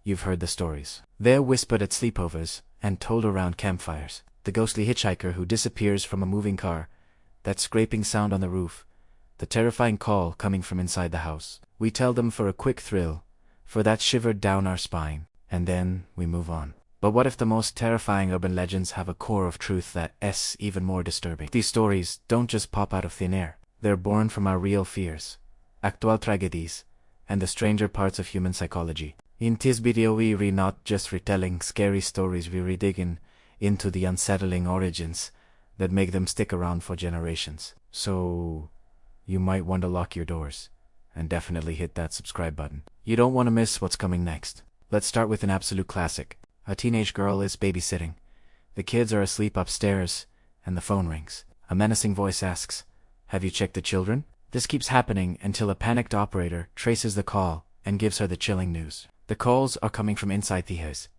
you've heard the stories. They're whispered at sleepovers and told around campfires. The ghostly hitchhiker who disappears from a moving car, that scraping sound on the roof, the terrifying call coming from inside the house. We tell them for a quick thrill, for that shivered down our spine, and then we move on. But what if the most terrifying urban legends have a core of truth that's even more disturbing? These stories don't just pop out of thin air. They're born from our real fears, actual tragedies, and the stranger parts of human psychology. In this video we're not just retelling scary stories, we're digging into the unsettling origins that make them stick around for generations. So you might want to lock your doors and definitely hit that subscribe button. You don't want to miss what's coming next. Let's start with an absolute classic. A teenage girl is babysitting. The kids are asleep upstairs, and the phone rings. A menacing voice asks, "Have you checked the children?" This keeps happening until a panicked operator traces the call and gives her the chilling news. The calls are coming from inside the house.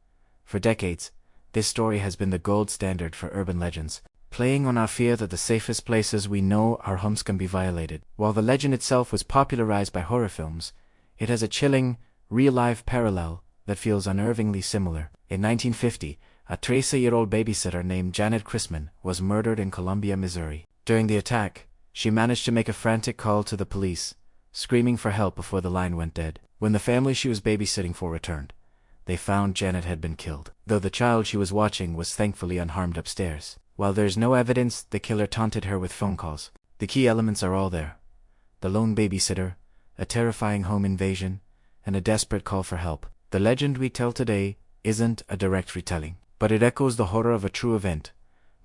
For decades, this story has been the gold standard for urban legends, playing on our fear that the safest places we know our homes can be violated. While the legend itself was popularized by horror films, it has a chilling, real-life parallel that feels unnervingly similar. In 1950, a 30-year-old babysitter named Janet Chrisman was murdered in Columbia, Missouri. During the attack, she managed to make a frantic call to the police, screaming for help before the line went dead. When the family she was babysitting for returned, they found Janet had been killed, though the child she was watching was thankfully unharmed upstairs. While there's no evidence the killer taunted her with phone calls, the key elements are all there. The lone babysitter, a terrifying home invasion, and a desperate call for help. The legend we tell today isn't a direct retelling, but it echoes the horror of a true event,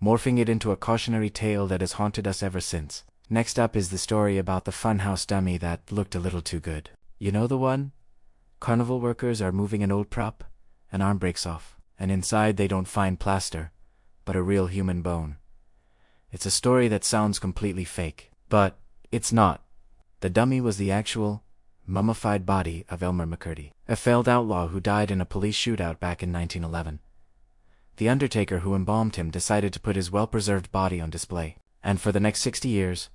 morphing it into a cautionary tale that has haunted us ever since. Next up is the story about the funhouse dummy that looked a little too good. You know the one? Carnival workers are moving an old prop, an arm breaks off, and inside they don't find plaster, but a real human bone. It's a story that sounds completely fake, but it's not. The dummy was the actual, mummified body of Elmer McCurdy, a failed outlaw who died in a police shootout back in 1911. The undertaker who embalmed him decided to put his well-preserved body on display, and for the next 60 years,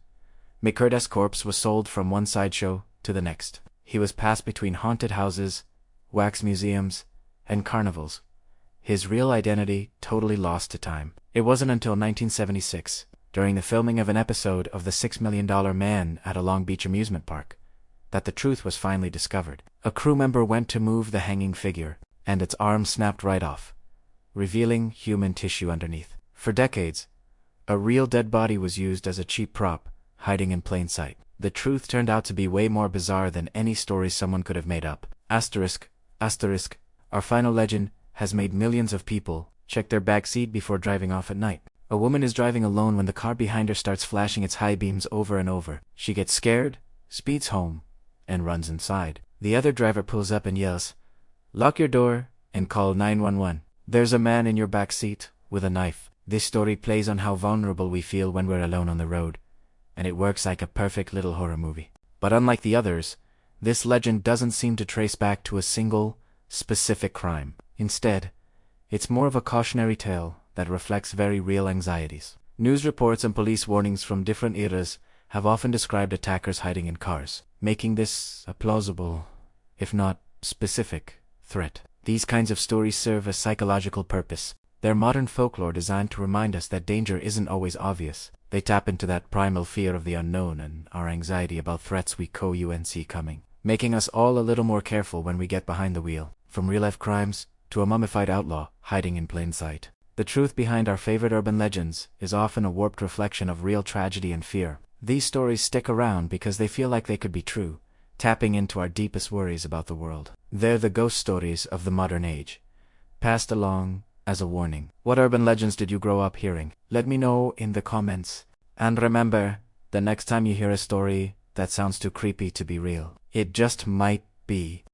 McCurdy's corpse was sold from one sideshow to the next. He was passed between haunted houses, wax museums, and carnivals, his real identity totally lost to time. It wasn't until 1976, during the filming of an episode of The $6 Million Man at a Long Beach amusement park, that the truth was finally discovered. A crew member went to move the hanging figure, and its arm snapped right off, revealing human tissue underneath. For decades, a real dead body was used as a cheap prop, hiding in plain sight. The truth turned out to be way more bizarre than any story someone could have made up. Asterisk, our final legend has made millions of people check their back seat before driving off at night. A woman is driving alone when the car behind her starts flashing its high beams over and over. She gets scared, speeds home, and runs inside. The other driver pulls up and yells, "Lock your door and call 911. There's a man in your back seat with a knife." This story plays on how vulnerable we feel when we're alone on the road, and it works like a perfect little horror movie. But unlike the others, this legend doesn't seem to trace back to a single, specific crime. Instead, it's more of a cautionary tale that reflects very real anxieties. News reports and police warnings from different eras have often described attackers hiding in cars, making this a plausible, if not specific, threat. These kinds of stories serve a psychological purpose. They're modern folklore designed to remind us that danger isn't always obvious. They tap into that primal fear of the unknown and our anxiety about threats we couldn't see coming, making us all a little more careful when we get behind the wheel. From real-life crimes to a mummified outlaw hiding in plain sight, the truth behind our favorite urban legends is often a warped reflection of real tragedy and fear. These stories stick around because they feel like they could be true, tapping into our deepest worries about the world. They're the ghost stories of the modern age, passed along as a warning. What urban legends did you grow up hearing? Let me know in the comments. And remember, the next time you hear a story that sounds too creepy to be real, it just might be.